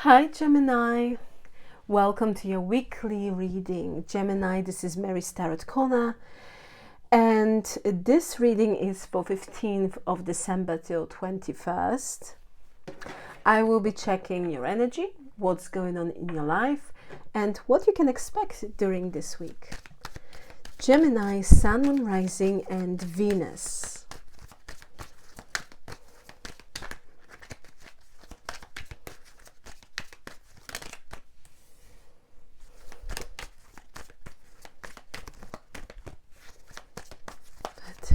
Hi Gemini, welcome to your weekly reading. Gemini, this is Mary's Tarot Corner, and this reading is for 15th of December till 21st. I will be checking your energy, what's going on in your life, and what you can expect during this week. Gemini, Sun, Moon, Rising, and Venus.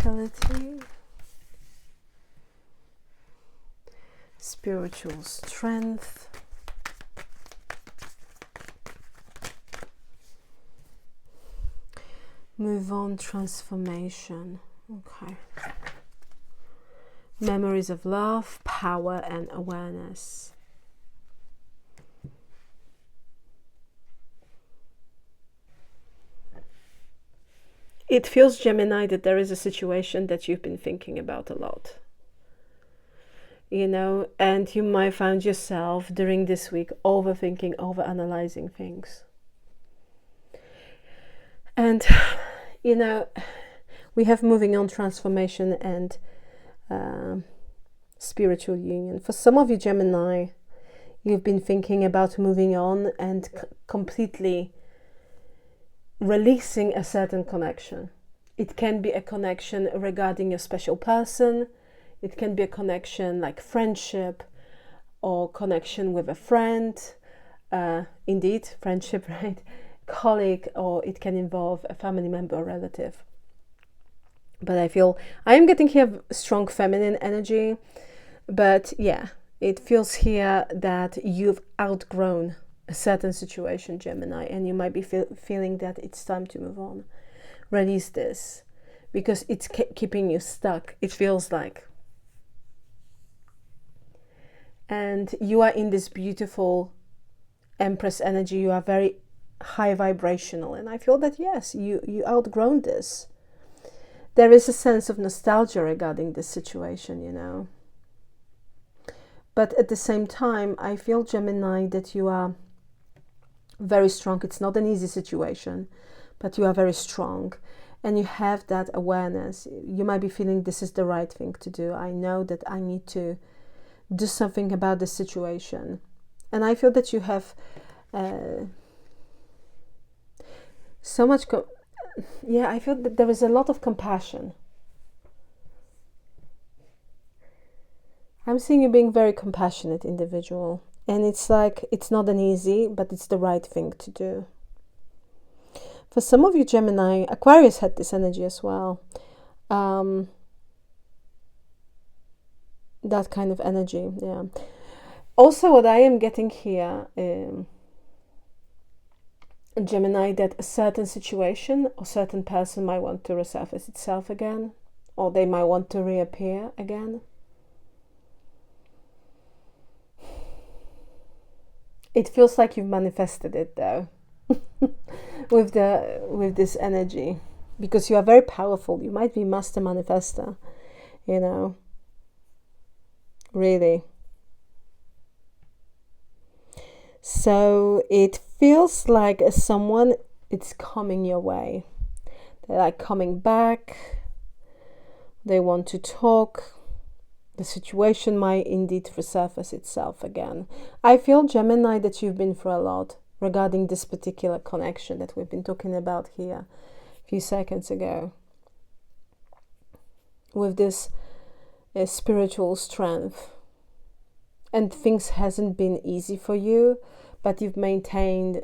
Vitality, spiritual strength, move on, transformation. Okay. Memories of love, power, and awareness. It feels, Gemini, that there is a situation that you've been thinking about a lot. You know, and you might find yourself during this week overthinking, overanalyzing things. And, you know, we have moving on, transformation, and spiritual union. For some of you, Gemini, you've been thinking about moving on and completely releasing a certain connection. It can be a connection regarding a special person. It can be a connection like friendship or connection with a friend. Indeed, friendship, right? Colleague, or it can involve a family member or relative. But I am getting here strong feminine energy. But yeah, it feels here that you've outgrown a certain situation, Gemini, and you might be feeling that it's time to move on. Release this, because it's keeping you stuck, it feels like. And you are in this beautiful Empress energy. You are very high vibrational, and I feel that yes, you outgrown this. There is a sense of nostalgia regarding this situation, you know. But at the same time, I feel, Gemini, that you are very strong. It's not an easy situation, but you are very strong, and you have that awareness. You might be feeling this is the right thing to do. I know that I need to do something about this situation, and I feel that you have so much I feel that there is a lot of compassion. I'm seeing you being very compassionate individual. And it's like, it's not an easy, but it's the right thing to do. For some of you, Gemini, Aquarius had this energy as well. That kind of energy, yeah. Also, what I am getting here, Gemini, that a certain situation or certain person might want to resurface itself again, or they might want to reappear again. It feels like you've manifested it, though, with this energy, because you are very powerful. You might be master manifester, you know, really. So it feels like someone, it's coming your way. They're like coming back. They want to talk. The situation might indeed resurface itself again. I feel, Gemini, that you've been through a lot regarding this particular connection that we've been talking about here a few seconds ago. With this spiritual strength. And things hasn't been easy for you, but you've maintained,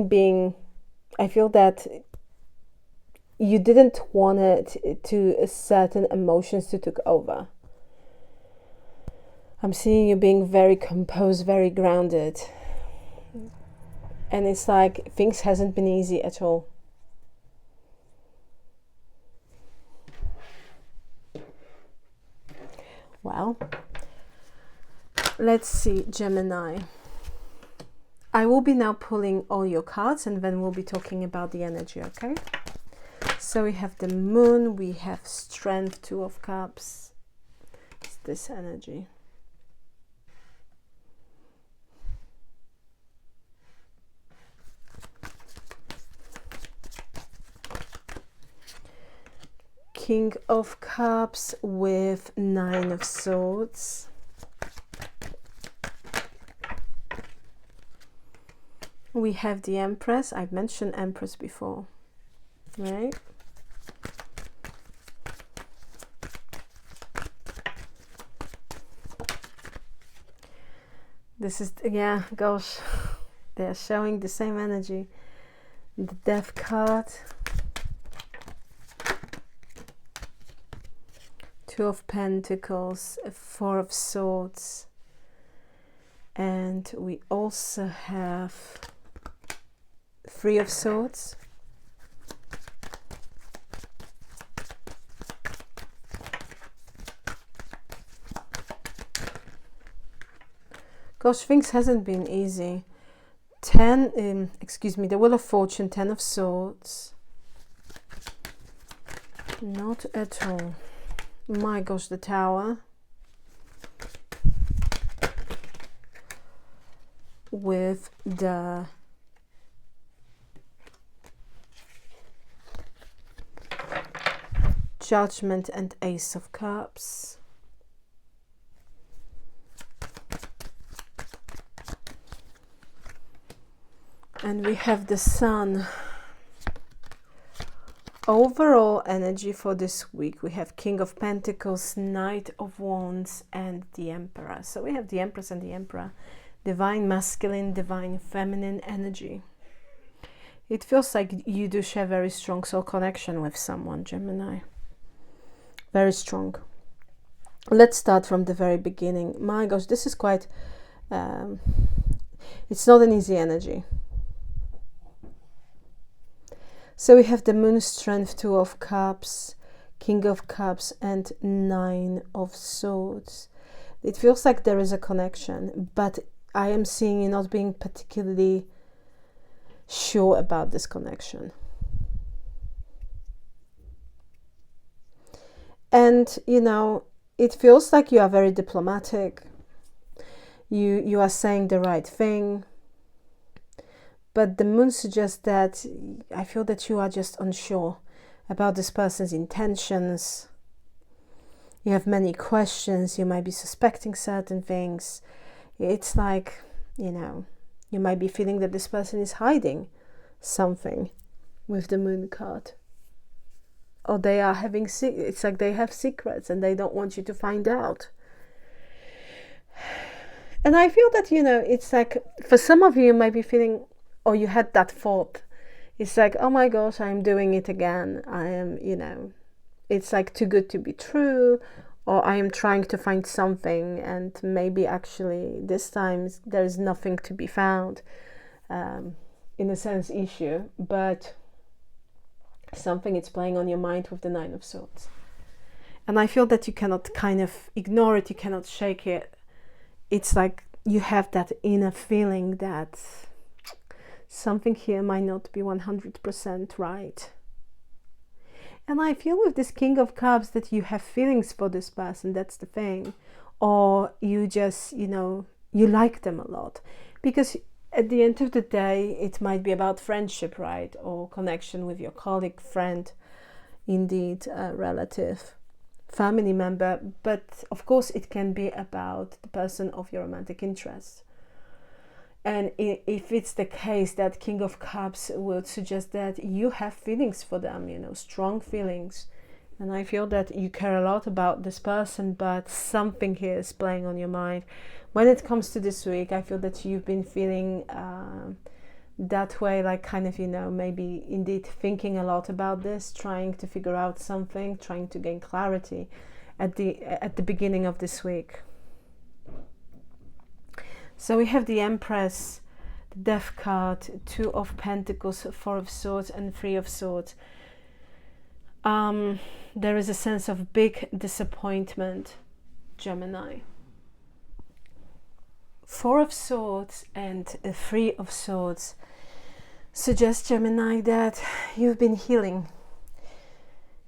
being, I feel that you didn't want it to certain emotions to take over. I'm seeing you being very composed, very grounded. And it's like things hasn't been easy at all. Well, let's see, Gemini. I will be now pulling all your cards, and then we'll be talking about the energy, okay? So we have the Moon, we have Strength, Two of Cups, this energy. King of Cups with Nine of Swords. We have the Empress. I've mentioned Empress before, right? This is, yeah, gosh, they're showing the same energy. The Death card. Two of Pentacles, Four of Swords, and we also have Three of Swords. Gosh, things hasn't been easy. The Wheel of Fortune, Ten of Swords. Not at all. My gosh, the Tower with the Judgment and Ace of Cups. And we have the Sun. Overall energy for this week, we have King of Pentacles, Knight of Wands, and the Emperor. So we have the Empress and the Emperor, divine masculine, divine feminine energy. It feels like you do share very strong soul connection with someone, Gemini. Very strong. Let's start from the very beginning. My gosh, this is quite, it's not an easy energy. So we have the Moon Strength, Two of Cups, King of Cups, and Nine of Swords. It feels like there is a connection, but I am seeing you not being particularly sure about this connection. And, you know, it feels like you are very diplomatic. You are saying the right thing. But the Moon suggests that I feel that you are just unsure about this person's intentions. You have many questions. You might be suspecting certain things. It's like, you know, you might be feeling that this person is hiding something with the Moon card. Or they are having, it's like they have secrets and they don't want you to find out. And I feel that, you know, it's like, for some of you, you might be feeling, or you had that thought, it's like, oh my gosh, I'm doing it again. I am, you know, it's like too good to be true, or I am trying to find something and maybe actually this time there's nothing to be found, in a sense issue, but something is playing on your mind with the Nine of Swords. And I feel that you cannot kind of ignore it, you cannot shake it. It's like you have that inner feeling that something here might not be 100% right. And I feel with this King of Cups that you have feelings for this person, that's the thing. Or you just, you know, you like them a lot. Because at the end of the day, it might be about friendship, right? Or connection with your colleague, friend, indeed, relative, family member. But of course, it can be about the person of your romantic interest. And if it's the case that King of Cups would suggest that you have feelings for them, you know, strong feelings. And I feel that you care a lot about this person, but something here is playing on your mind. When it comes to this week, I feel that you've been feeling that way, like kind of, you know, maybe indeed thinking a lot about this, trying to figure out something, trying to gain clarity at the beginning of this week. So we have the Empress, the Death card, Two of Pentacles, Four of Swords, and Three of Swords. There is a sense of big disappointment, Gemini. Four of Swords and Three of Swords suggest, Gemini, that you've been healing.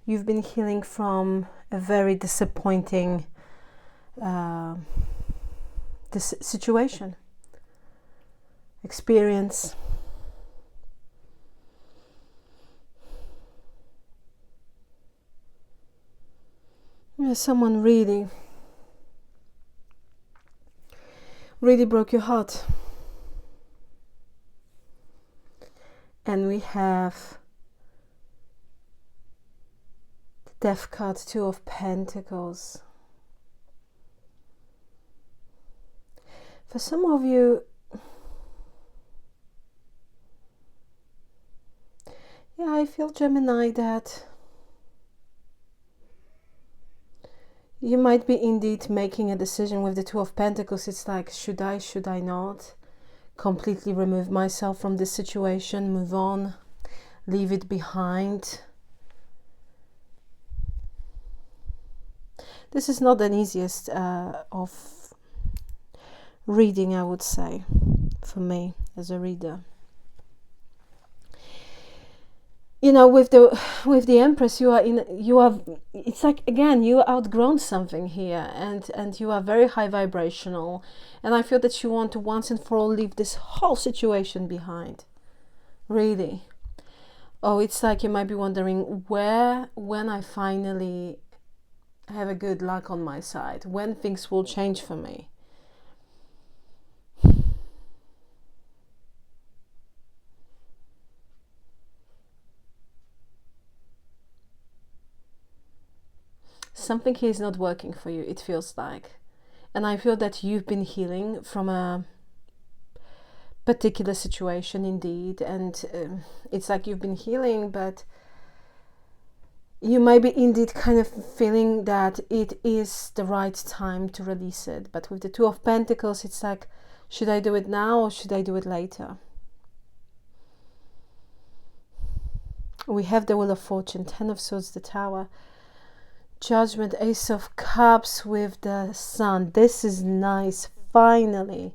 You've been healing from a very disappointing this situation, experience. Someone really broke your heart. And we have the Death card, Two of Pentacles. For some of you, yeah, I feel, Gemini, that you might be indeed making a decision with the Two of Pentacles. It's like, should I not completely remove myself from this situation, move on, leave it behind? This is not the easiest of reading, I would say, for me as a reader. You know, with the Empress, it's like, again, you outgrown something here, and you are very high vibrational, and I feel that you want to once and for all leave this whole situation behind, really. Oh, it's like you might be wondering when I finally have a good luck on my side, when things will change for me. Something here is not working for you, it feels like. And I feel that you've been healing from a particular situation indeed. And it's like you've been healing, but you might be indeed kind of feeling that it is the right time to release it. But with the Two of Pentacles, it's like, should I do it now or should I do it later? We have the Wheel of Fortune, Ten of Swords, the Tower, Judgment, Ace of Cups with the Sun. This is nice, finally.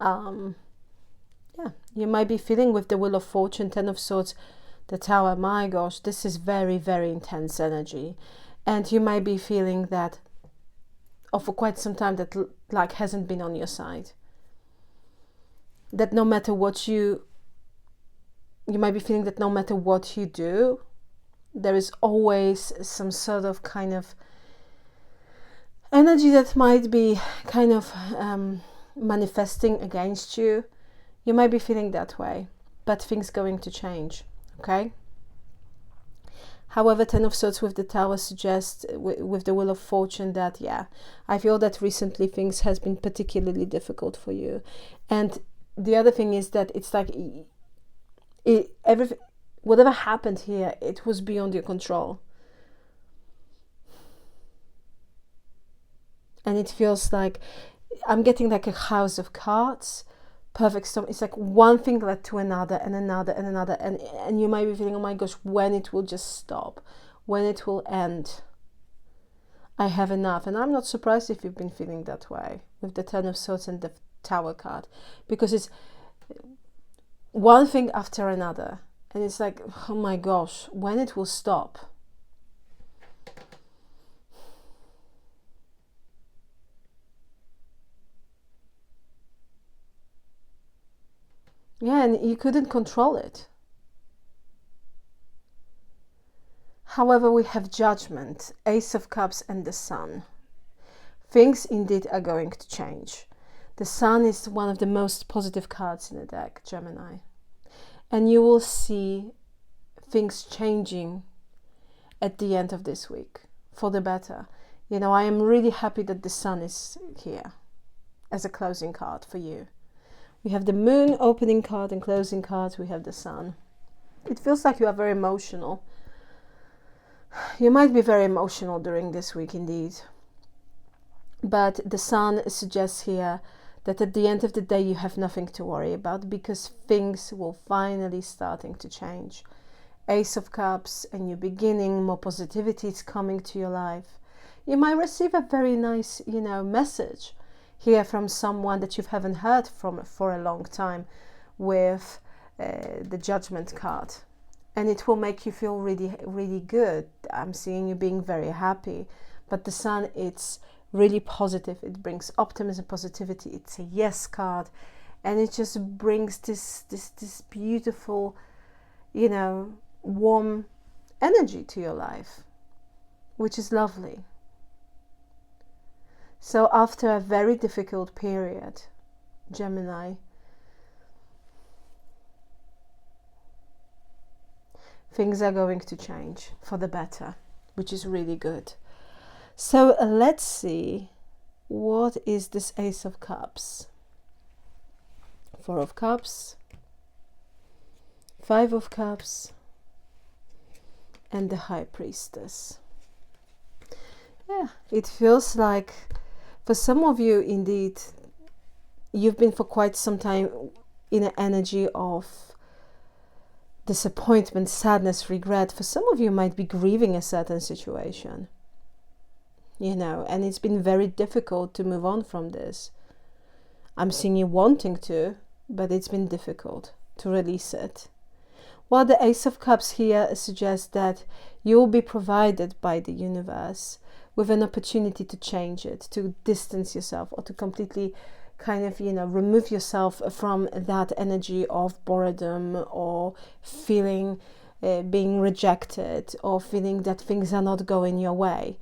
Yeah, you might be feeling with the Wheel of Fortune, Ten of Swords, the Tower, my gosh, this is very, very intense energy. And you might be feeling that, or for quite some time, that like hasn't been on your side. That no matter what you might be feeling that no matter what you do, there is always some sort of kind of energy that might be kind of manifesting against you. You might be feeling that way, but things going to change, okay? However, Ten of Swords with the Tower suggests, with the Wheel of Fortune, that, yeah, I feel that recently things has been particularly difficult for you. And the other thing is that it's like everything, whatever happened here, it was beyond your control. And it feels like, I'm getting like a house of cards, perfect storm. It's like one thing led to another and another and another. And you might be feeling, oh my gosh, when it will just stop, when it will end. I have enough. And I'm not surprised if you've been feeling that way with the Ten of Swords and the Tower card. Because it's one thing after another. And it's like, oh my gosh, when it will stop. Yeah, and you couldn't control it. However, we have Judgment, Ace of Cups and the Sun. Things indeed are going to change. The Sun is one of the most positive cards in the deck, Gemini. And you will see things changing at the end of this week for the better. You know, I am really happy that the Sun is here as a closing card for you. We have the Moon opening card and closing cards. We have the Sun. It feels like you are very emotional. You might be very emotional during this week indeed. But the Sun suggests here that at the end of the day you have nothing to worry about, because things will finally starting to change. Ace of Cups, a new beginning, more positivity is coming to your life. You might receive a very nice, message here from someone that you haven't heard from for a long time with the Judgment card. And it will make you feel really, really good. I'm seeing you being very happy. But the Sun, it's really positive. It brings optimism, positivity. It's a yes card, and it just brings this beautiful, you know, warm energy to your life, which is lovely. So after a very difficult period, Gemini, things are going to change for the better, which is really good. So let's see, what is this Ace of Cups? 4 of Cups, 5 of Cups, and the High Priestess. Yeah, it feels like for some of you, indeed, you've been for quite some time in an energy of disappointment, sadness, regret. For some of you might be grieving a certain situation, you know, and it's been very difficult to move on from this. I'm seeing you wanting to, but it's been difficult to release it. While the Ace of Cups here suggests that you will be provided by the universe with an opportunity to change it, to distance yourself, or to completely kind of, you know, remove yourself from that energy of boredom or feeling being rejected or feeling that things are not going your way.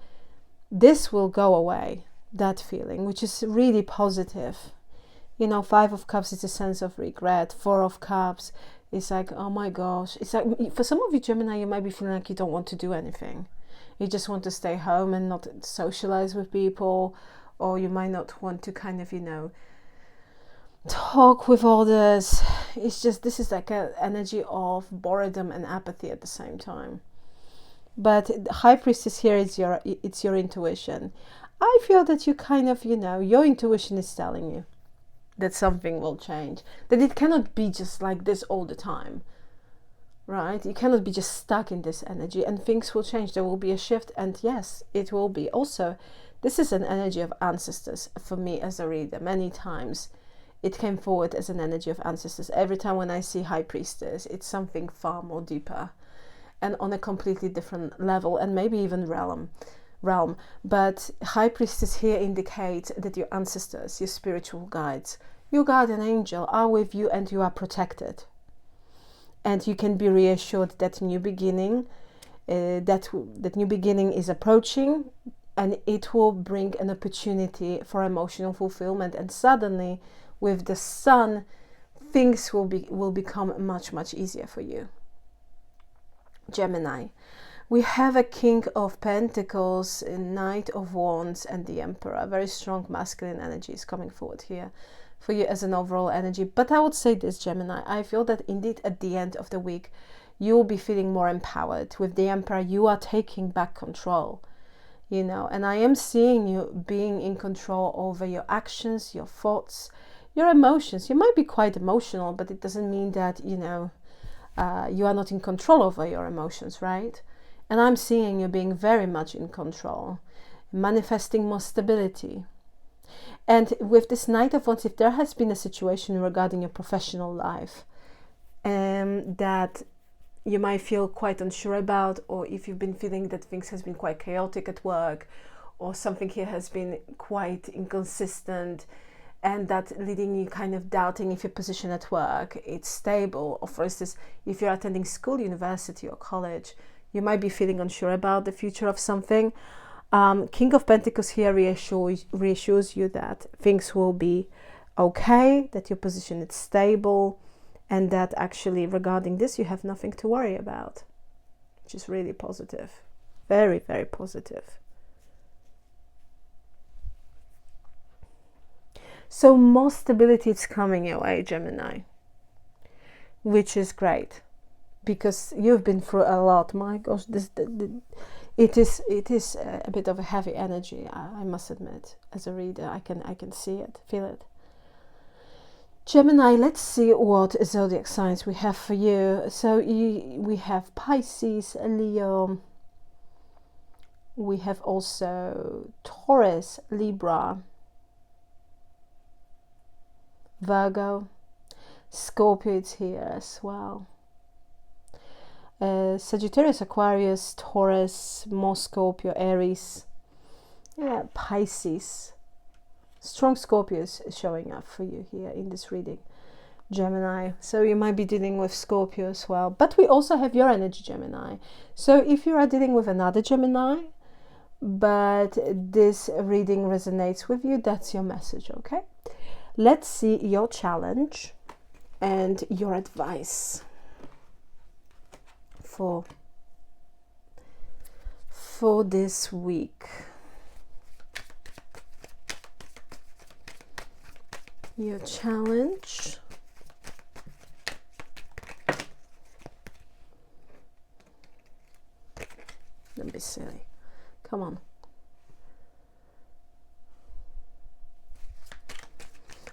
This will go away, that feeling, which is really positive. You know, 5 of Cups is a sense of regret. 4 of Cups is like, oh my gosh. It's like, for some of you, Gemini, you might be feeling like you don't want to do anything. You just want to stay home and not socialize with people, or you might not want to kind of, you know, talk with others. It's just, this is like an energy of boredom and apathy at the same time. But the High Priestess here is it's your intuition. I feel that you kind of, you know, your intuition is telling you that something will change, that it cannot be just like this all the time, right? You cannot be just stuck in this energy, and things will change. There will be a shift, and yes, it will be. Also, this is an energy of ancestors for me as a reader. Many times it came forward as an energy of ancestors. Every time when I see High Priestess, it's something far more deeper and on a completely different level, and maybe even realm. But High Priestess here indicates that your ancestors, your spiritual guides, your guardian angel are with you, and you are protected. And you can be reassured that new beginning, that new beginning is approaching, and it will bring an opportunity for emotional fulfillment. And suddenly, with the Sun, things will become much easier for you. Gemini, we have a King of Pentacles, a Knight of Wands, and the Emperor. Very strong masculine energy is coming forward here for you as an overall energy. But I would say this, Gemini, I feel that indeed at the end of the week you will be feeling more empowered. With the Emperor, you are taking back control, you know, and I am seeing you being in control over your actions, your thoughts, your emotions. You might be quite emotional, but it doesn't mean that, you know, you are not in control over your emotions, right? And I'm seeing you being very much in control, manifesting more stability. And with this Knight of Wands, if there has been a situation regarding your professional life that you might feel quite unsure about, or if you've been feeling that things has been quite chaotic at work, or something here has been quite inconsistent, and that leading you kind of doubting if your position at work it's stable, or for instance, if you're attending school, university, or college, you might be feeling unsure about the future of something. King of Pentacles here reassures you that things will be okay, that your position is stable, and that actually regarding this you have nothing to worry about, which is really positive. Very positive. So more stability is coming your way, Gemini, which is great, because you've been through a lot. My gosh, it is a bit of a heavy energy, I must admit. As a reader, I can see it, feel it. Gemini, let's see what zodiac signs we have for you. So we have Pisces, Leo. We have also Taurus, Libra, Virgo, Scorpio is here as well. Sagittarius, Aquarius, Taurus, more Scorpio, Aries, Yeah, Pisces. Strong Scorpios is showing up for you here in this reading. Gemini. So you might be dealing with Scorpio as well. But we also have your energy, Gemini. So if you are dealing with another Gemini, but this reading resonates with you, that's your message, okay? Let's see your challenge and your advice for this week. Your challenge. Don't be silly. Come on.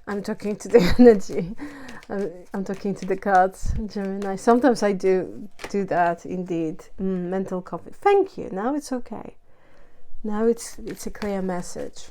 I'm talking to the energy. I'm talking to the cards, Gemini. Sometimes I do that indeed. Mental conflict. Thank you. Now it's okay. Now it's a clear message.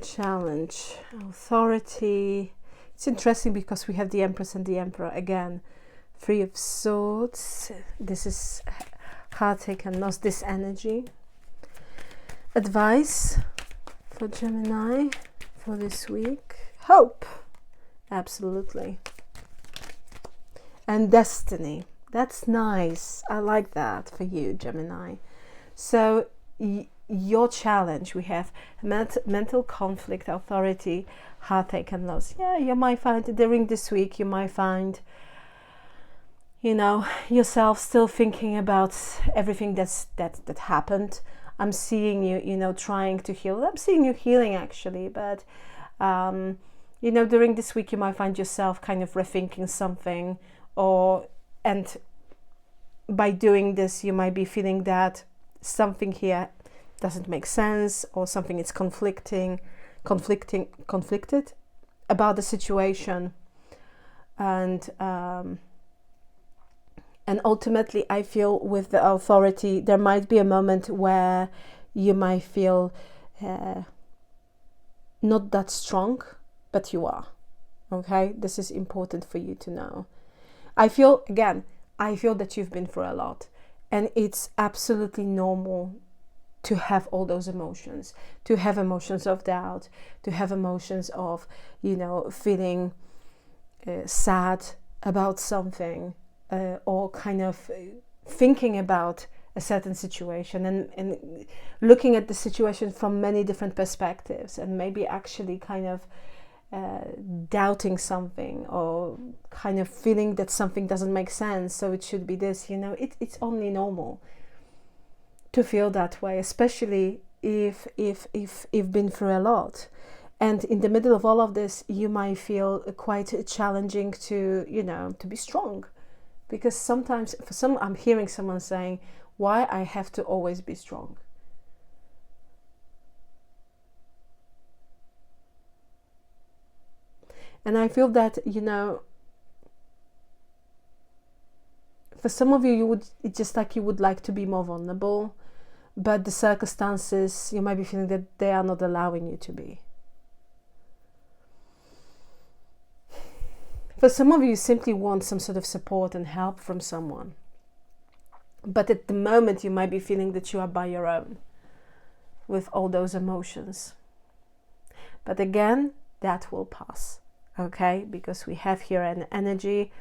Challenge, authority. It's interesting because we have the Empress and the Emperor again. Three of Swords. This is heartache and loss, this energy. Advice for Gemini for this week. Hope. Absolutely. And destiny. That's nice. I like that for you, Gemini. So your challenge, we have mental conflict, authority, heartache and loss. Yeah, you might find during this week, you might find, you know, yourself still thinking about everything that happened. I'm seeing you, you know, trying to heal. I'm seeing you healing actually, but you know, during this week you might find yourself kind of rethinking something, and by doing this you might be feeling that something here doesn't make sense, or something is conflicted about the situation, and ultimately I feel with the authority there might be a moment where you might feel not that strong, but you are. Okay, this is important for you to know. I feel that you've been through a lot, and it's absolutely normal to have all those emotions, to have emotions of doubt, to have emotions of, you know, feeling sad about something, or kind of thinking about a certain situation, and looking at the situation from many different perspectives, and maybe actually kind of doubting something, or kind of feeling that something doesn't make sense, so it should be this, you know. It's only normal to feel that way, especially if you've been through a lot. And in the middle of all of this, you might feel quite challenging to, you know, to be strong. Because sometimes, for some, I'm hearing someone saying, why I have to always be strong? And I feel that, you know, for some of you, it's just like you would like to be more vulnerable, but the circumstances, you might be feeling that they are not allowing you to be. For some of you, you simply want some sort of support and help from someone. But at the moment, you might be feeling that you are by your own with all those emotions. But again, that will pass, okay? Because we have here an energy.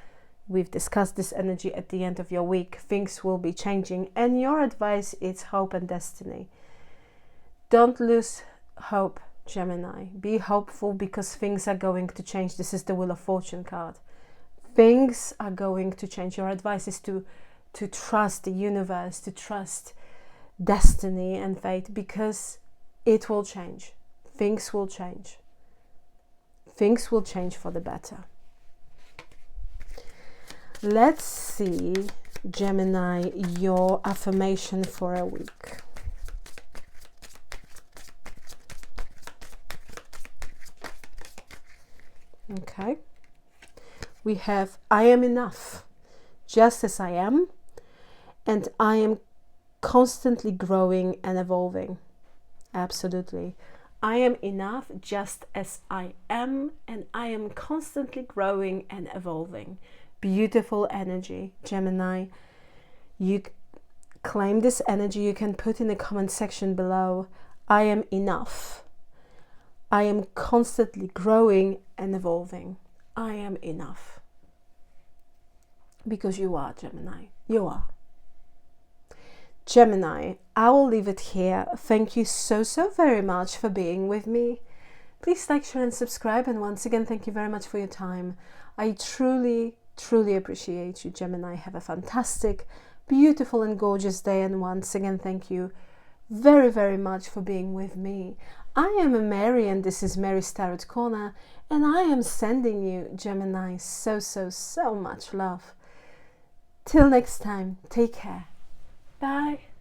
We've discussed this energy at the end of your week. Things will be changing. And your advice is hope and destiny. Don't lose hope, Gemini. Be hopeful, because things are going to change. This is the Wheel of Fortune card. Things are going to change. Your advice is to trust the universe, to trust destiny and fate, because it will change. Things will change. Things will change for the better. Let's see, Gemini, your affirmation for a week. Okay. We have, I am enough, just as I am, and I am constantly growing and evolving. Absolutely. I am enough just as I am, and I am constantly growing and evolving. Beautiful energy, Gemini. You claim this energy. You can put in the comment section below, I am enough. I am constantly growing and evolving. I am enough. Because you are, Gemini. You are. Gemini, I will leave it here. Thank you so very much for being with me. Please like, share and subscribe. And once again, thank you very much for your time. I truly appreciate you, Gemini. Have a fantastic, beautiful and gorgeous day. And once again, thank you very much for being with me. I am Mary, and this is Mary's Tarot Corner. And I am sending you, Gemini, so much love. Till next time, take care. Bye.